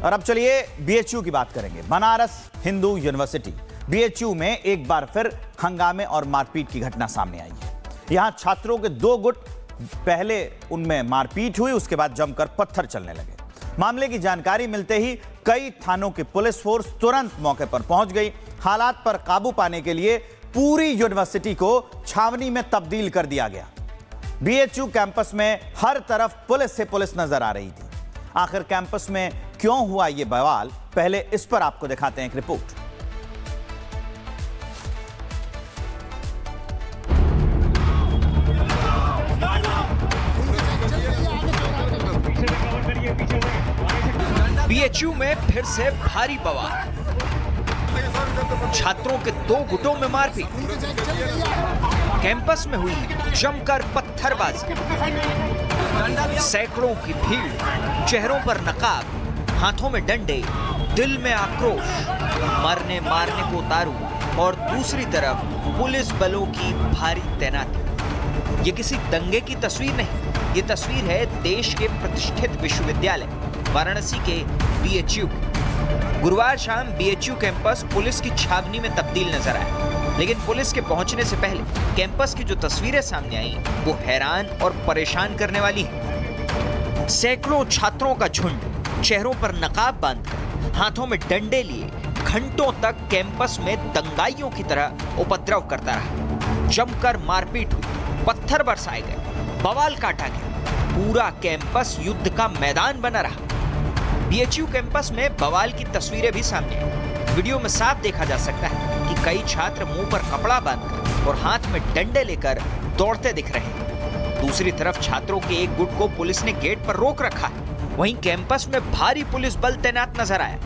और अब चलिए बीएचयू की बात करेंगे। बनारस हिंदू यूनिवर्सिटी बीएचयू में एक बार फिर हंगामे और मारपीट की घटना सामने आई है। यहां छात्रों के दो गुट, पहले उनमें मारपीट हुई, उसके बाद जमकर पत्थर चलने लगे। मामले की जानकारी मिलते ही कई थानों की पुलिस फोर्स तुरंत मौके पर पहुंच गई। हालात पर काबू पाने के लिए पूरी यूनिवर्सिटी को छावनी में तब्दील कर दिया गया। बीएचयू कैंपस में हर तरफ पुलिस से पुलिस नजर आ रही थी। आखिर कैंपस में क्यों हुआ यह बवाल, पहले इस पर आपको दिखाते हैं एक रिपोर्ट। बीएचयू में फिर से भारी बवाल, छात्रों के दो गुटों में मारपीट, कैंपस में हुई जमकर पत्थरबाजी, सैकड़ों की भीड़, चेहरों पर नकाब, हाथों में डंडे, दिल में आक्रोश, मरने मारने को उतारू और दूसरी तरफ पुलिस बलों की भारी तैनाती। ये किसी दंगे की तस्वीर नहीं, ये तस्वीर है देश के प्रतिष्ठित विश्वविद्यालय वाराणसी के बीएचयू। गुरुवार शाम बीएचयू कैंपस पुलिस की छावनी में तब्दील नजर आया, लेकिन पुलिस के पहुंचने से पहले कैंपस की जो तस्वीरें सामने आई वो हैरान और परेशान करने वाली है। सैकड़ों छात्रों का झुंड चेहरों पर नकाब बांधकर, हाथों में डंडे लिए घंटों तक कैंपस में दंगाइयों की तरह उपद्रव करता रहा। जमकर मारपीट हुई, पत्थर बरसाए गए, बवाल काटा गया, पूरा कैंपस युद्ध का मैदान बना रहा। बीएचयू कैंपस में बवाल की तस्वीरें भी सामने आई। वीडियो में साफ देखा जा सकता है कि कई छात्र मुंह पर कपड़ा बांधकर और हाथ में डंडे लेकर दौड़ते दिख रहे हैं। दूसरी तरफ छात्रों के एक गुट को पुलिस ने गेट पर रोक रखा है। वहीं कैंपस में भारी पुलिस बल तैनात नजर आया।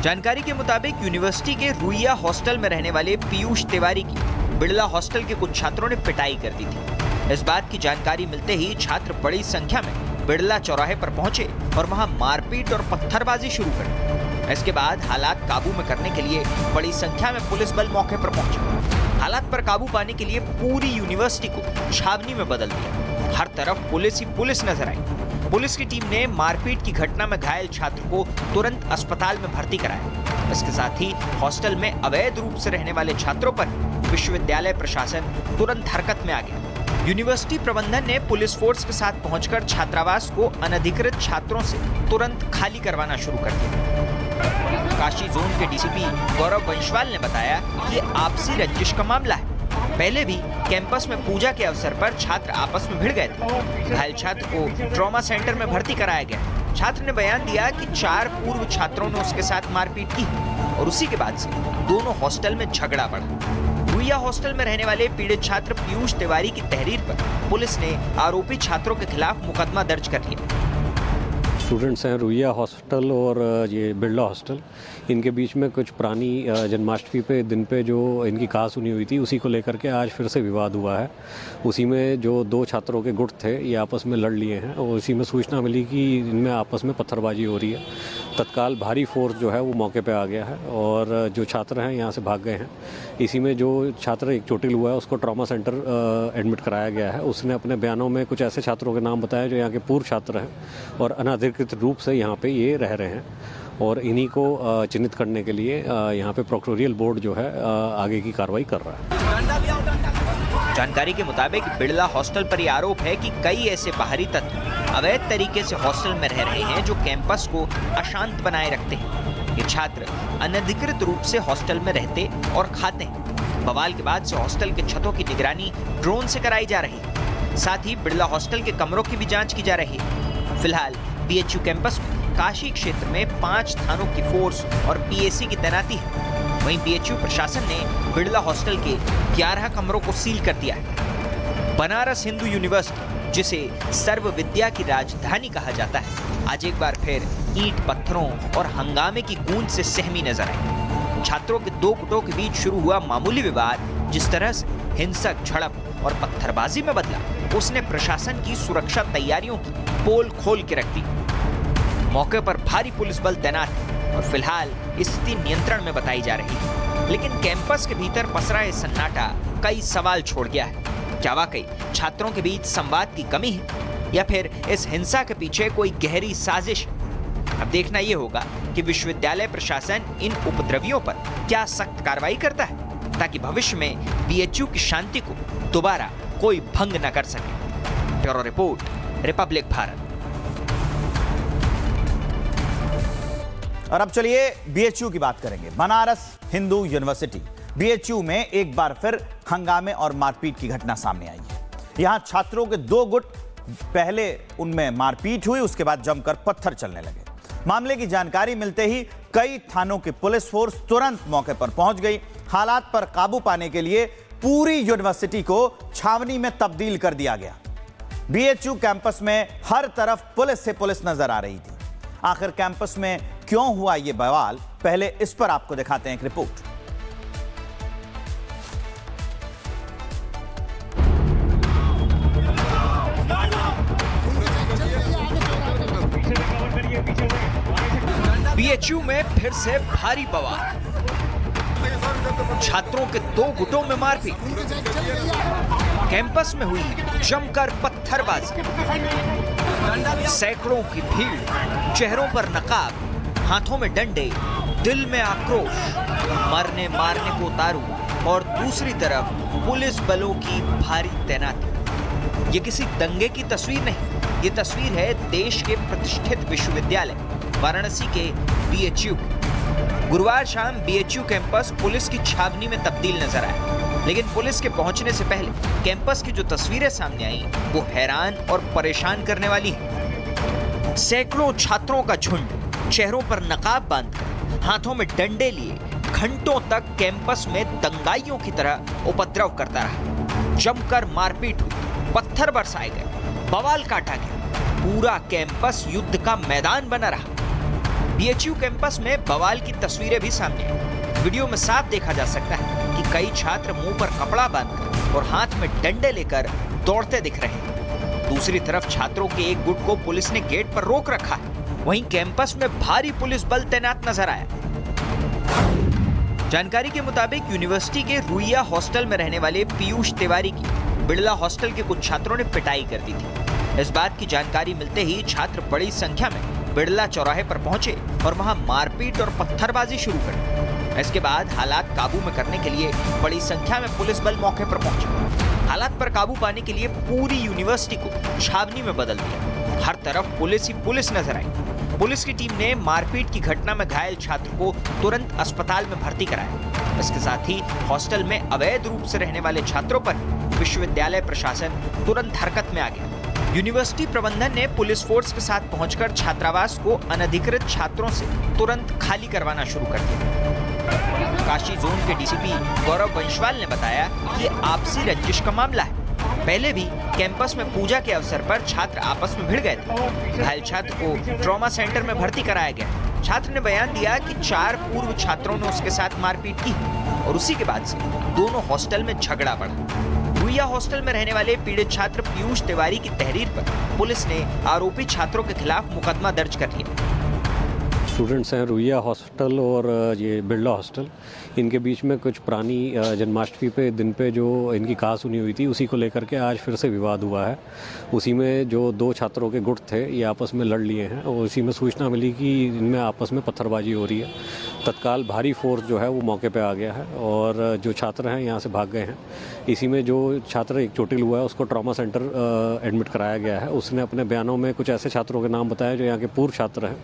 जानकारी के मुताबिक यूनिवर्सिटी के रुइया हॉस्टल में रहने वाले पीयूष तिवारी की बिड़ला हॉस्टल के कुछ छात्रों ने पिटाई कर दी थी। इस बात की जानकारी मिलते ही छात्र बड़ी संख्या में बिड़ला चौराहे पर पहुंचे और वहां मारपीट और पत्थरबाजी शुरू कर दी। इसके बाद हालात काबू में करने के लिए बड़ी संख्या में पुलिस बल मौके पर पहुंचे। हालात पर काबू पाने के लिए पूरी यूनिवर्सिटी को छावनी में बदल दिया। हर तरफ पुलिस ही पुलिस नजर आई। पुलिस की टीम ने मारपीट की घटना में घायल छात्र को तुरंत अस्पताल में भर्ती कराया। इसके साथ ही हॉस्टल में अवैध रूप से रहने वाले छात्रों पर विश्वविद्यालय प्रशासन तुरंत हरकत में आ गया। यूनिवर्सिटी प्रबंधन ने पुलिस फोर्स के साथ पहुंचकर छात्रावास को अनधिकृत छात्रों से तुरंत खाली करवाना शुरू कर दिया। काशी जोन के डीसीपी गौरव बंशवाल ने बताया कि आपसी रंजिश का मामला है। पहले भी कैंपस में पूजा के अवसर पर छात्र आपस में भिड़ गए थे। घायल छात्र को ट्रॉमा सेंटर में भर्ती कराया गया। छात्र ने बयान दिया कि 4 पूर्व छात्रों ने उसके साथ मारपीट की और उसी के बाद से दोनों हॉस्टल में झगड़ा बढ़ा। रुइया हॉस्टल में रहने वाले पीड़ित छात्र पीयूष तिवारी की तहरीर पर पुलिस ने आरोपी छात्रों के खिलाफ मुकदमा दर्ज कर लिया। स्टूडेंट्स हैं रुइया हॉस्टल और ये बिड़ला हॉस्टल, इनके बीच में कुछ पुरानी जन्माष्टमी पे दिन पे जो इनकी कहा सुनी हुई थी, उसी को लेकर के आज फिर से विवाद हुआ है। उसी में जो 2 छात्रों के गुट थे ये आपस में लड़ लिए हैं और उसी में सूचना मिली कि इनमें आपस में पत्थरबाजी हो रही है। तत्काल भारी फोर्स जो है वो मौके पे आ गया है और जो छात्र हैं यहाँ से भाग गए हैं। इसी में जो छात्र एक चोटिल हुआ है उसको ट्रॉमा सेंटर एडमिट कराया गया है। उसने अपने बयानों में कुछ ऐसे छात्रों के नाम बताए जो यहाँ के पूर्व छात्र हैं और अनधिकृत रूप से यहाँ पे ये रह रहे हैं और इन्हीं को चिन्हित करने के लिए यहाँ पे प्रोक्टोरियल बोर्ड जो है आगे की कार्रवाई कर रहा है। जानकारी के मुताबिक बिड़ला हॉस्टल पर यह आरोप है कि कई ऐसे बाहरी तत्व अवैध तरीके से हॉस्टल में रह रहे हैं जो कैंपस को अशांत बनाए रखते हैं। ये छात्र अनधिकृत रूप से हॉस्टल में रहते और खाते हैं। बवाल के बाद से हॉस्टल के छतों की निगरानी ड्रोन से कराई जा रही है। साथ ही बिड़ला हॉस्टल के कमरों की भी जांच की जा रही है। फिलहाल बीएचयू कैंपस में काशी क्षेत्र में 5 थानों की फोर्स और पीएसी की तैनाती है। वहीं बीएचयू प्रशासन ने बिड़ला हॉस्टल के 11 कमरों को सील कर दिया है। बनारस हिंदू यूनिवर्सिटी, जिसे सर्व विद्या की राजधानी कहा जाता है, आज एक बार फिर ईंट पत्थरों और हंगामे की गूंज से सहमी नजर आई। छात्रों के 2 गुटों के बीच शुरू हुआ मामूली विवाद जिस तरह से हिंसक झड़प और पत्थरबाजी में बदला, उसने प्रशासन की सुरक्षा तैयारियों की पोल खोल के रख दी। मौके पर भारी पुलिस बल तैनात है और फिलहाल स्थिति नियंत्रण में बताई जा रही है। लेकिन कैंपस के भीतर पसरा ये सन्नाटा कई सवाल छोड़ गया है। क्या वाकई छात्रों के बीच संवाद की कमी है या फिर इस हिंसा के पीछे कोई गहरी साजिश है? अब देखना यह होगा कि विश्वविद्यालय प्रशासन इन उपद्रवियों पर क्या सख्त कार्रवाई करता है, ताकि भविष्य में बीएचयू की शांति को दोबारा कोई भंग न कर सके। Bureau report, Republic Bharat. और अब चलिए बीएचयू की बात करेंगे। बनारस हिंदू यूनिवर्सिटी बीएचयू में एक बार फिर हंगामे और मारपीट की घटना सामने आई है। यहां छात्रों के दो गुट, पहले उनमें मारपीट हुई, उसके बाद जमकर पत्थर चलने लगे। मामले की जानकारी मिलते ही कई थानों की पुलिस फोर्स तुरंत मौके पर पहुंच गई। हालात पर काबू पाने के लिए पूरी यूनिवर्सिटी को छावनी में तब्दील कर दिया गया। बीएचयू कैंपस में हर तरफ पुलिस से पुलिस नजर आ रही थी। आखिर कैंपस में क्यों हुआ यह बवाल, पहले इस पर आपको दिखाते हैं एक रिपोर्ट। बीएचयू में फिर से भारी बवाल, छात्रों के दो गुटों में मारपीट, कैंपस में हुई जमकर पत्थरबाजी, सैकड़ों की भीड़, चेहरों पर नकाब, हाथों में डंडे, दिल में आक्रोश, मरने मारने को उतारू और दूसरी तरफ पुलिस बलों की भारी तैनाती। ये किसी दंगे की तस्वीर नहीं, ये तस्वीर है देश के प्रतिष्ठित विश्वविद्यालय वाराणसी के बीएचयू। गुरुवार शाम बीएचयू कैंपस पुलिस की छावनी में तब्दील नजर आया, लेकिन पुलिस के पहुंचने से पहले कैंपस की जो तस्वीरें सामने आई वो हैरान और परेशान करने वाली है। सैकड़ों छात्रों का झुंड चेहरों पर नकाब बांधकर, हाथों में डंडे लिए घंटों तक कैंपस में दंगाइयों की तरह उपद्रव करता रहा। जमकर मारपीट हुई, पत्थर बरसाए गए, बवाल काटा गया, पूरा कैंपस युद्ध का मैदान बना रहा। बीएचयू कैंपस में बवाल की तस्वीरें भी सामने आई। वीडियो में साफ देखा जा सकता है कि कई छात्र मुंह पर कपड़ा बांधकर और हाथ में डंडे लेकर दौड़ते दिख रहे हैं। दूसरी तरफ छात्रों के एक गुट को पुलिस ने गेट पर रोक रखा है। वहीं कैंपस में भारी पुलिस बल तैनात नजर आया। जानकारी के मुताबिक यूनिवर्सिटी के रुइया हॉस्टल में रहने वाले पीयूष तिवारी की बिड़ला हॉस्टल के कुछ छात्रों ने पिटाई कर दी थी। इस बात की जानकारी मिलते ही छात्र बड़ी संख्या में बिड़ला चौराहे पर पहुंचे और वहां मारपीट और पत्थरबाजी शुरू कर दी। इसके बाद हालात काबू में करने के लिए बड़ी संख्या में पुलिस बल मौके पर पहुंचे। हालात पर काबू पाने के लिए पूरी यूनिवर्सिटी को छावनी में बदल दिया। हर तरफ पुलिस ही पुलिस नजर आई। पुलिस की टीम ने मारपीट की घटना में घायल छात्र को तुरंत अस्पताल में भर्ती कराया। इसके साथ ही हॉस्टल में अवैध रूप से रहने वाले छात्रों पर विश्वविद्यालय प्रशासन तुरंत हरकत में आ गया। यूनिवर्सिटी प्रबंधन ने पुलिस फोर्स के साथ पहुंचकर छात्रावास को अनधिकृत छात्रों से तुरंत खाली करवाना शुरू कर दिया। काशी जोन के डीसीपी गौरव वंशवाल ने बताया कि आपसी रंजिश का मामला है। पहले भी कैंपस में पूजा के अवसर पर छात्र आपस में भिड़ गए थे। घायल छात्र को ट्रॉमा सेंटर में भर्ती कराया गया। छात्र ने बयान दिया कि 4 पूर्व छात्रों ने उसके साथ मारपीट की और उसी के बाद से दोनों हॉस्टल में झगड़ा बढ़ा। रुइया हॉस्टल में रहने वाले पीड़ित छात्र पीयूष तिवारी की तहरीर पर पुलिस ने आरोपी छात्रों के खिलाफ मुकदमा दर्ज कर लिया। स्टूडेंट्स हैं रुइया हॉस्टल और ये बिड़ला हॉस्टल, इनके बीच में कुछ पुरानी जन्माष्टमी पे दिन पे जो इनकी कहा सुनी हुई थी, उसी को लेकर के आज फिर से विवाद हुआ है। उसी में जो 2 छात्रों के गुट थे ये आपस में लड़ लिए हैं और उसी में सूचना मिली कि इनमें आपस में पत्थरबाजी हो रही है। तत्काल भारी फोर्स जो है वो मौके पे आ गया है और जो छात्र हैं यहाँ से भाग गए हैं। इसी में जो छात्र एक चोटिल हुआ है उसको ट्रॉमा सेंटर एडमिट कराया गया है। उसने अपने बयानों में कुछ ऐसे छात्रों के नाम बताए जो यहाँ के पूर्व छात्र हैं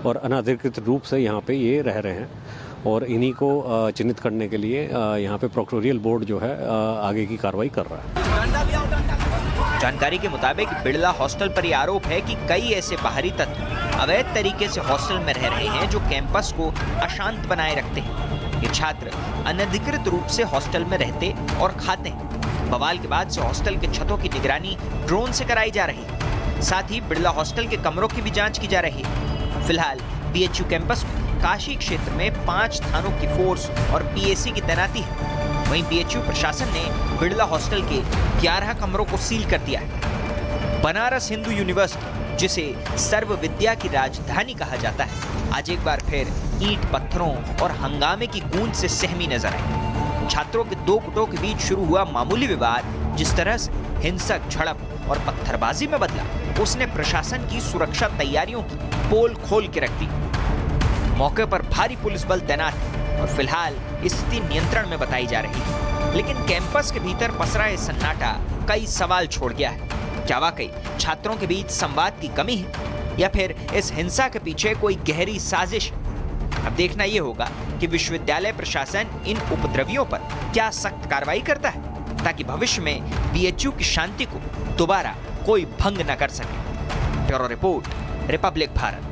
और अनधिकृत रूप से यहाँ पे ये रह रहे हैं और इन्हीं को चिन्हित करने के लिए यहाँ पे प्रोक्टोरियल बोर्ड जो है आगे की कार्रवाई कर रहा है। जानकारी के मुताबिक बिड़ला हॉस्टल पर यह आरोप है कि कई ऐसे बाहरी तत्व अवैध तरीके से हॉस्टल में रह रहे हैं जो कैंपस को अशांत बनाए रखते हैं। ये छात्र अनधिकृत रूप से हॉस्टल में रहते और खाते हैं। बवाल के बाद से हॉस्टल के छतों की निगरानी ड्रोन से कराई जा रही है। साथ ही बिड़ला हॉस्टल के कमरों की भी जांच की जा रही है। फिलहाल बीएचयू कैंपस में काशी क्षेत्र में 5 थानों की फोर्स और पीएसी की तैनाती है। वहीं बीएचयू प्रशासन ने बिड़ला हॉस्टल के 11 कमरों को सील कर दिया है। बनारस हिंदू यूनिवर्सिटी, जिसे सर्व विद्या की राजधानी कहा जाता है, आज एक बार फिर ईंट पत्थरों और हंगामे की गूंज से सहमी नजर आई। छात्रों के 2 गुटों के बीच शुरू हुआ मामूली विवाद जिस तरह से हिंसक झड़प और पत्थरबाजी में बदला, उसने प्रशासन की सुरक्षा तैयारियों की पोल खोल के रख दी। मौके पर भारी पुलिस बल तैनात है और फिलहाल स्थिति नियंत्रण में बताई जा रही है। लेकिन कैंपस के भीतर पसरा ये सन्नाटा कई सवाल छोड़ गया है। क्या वाकई छात्रों के बीच संवाद की कमी है या फिर इस हिंसा के पीछे कोई गहरी साजिश? अब देखना यह होगा कि विश्वविद्यालय प्रशासन इन उपद्रवियों पर क्या सख्त कार्रवाई करता है, ताकि भविष्य में बीएचयू की शांति को दोबारा कोई भंग न कर सके। Bureau report, Republic Bharat.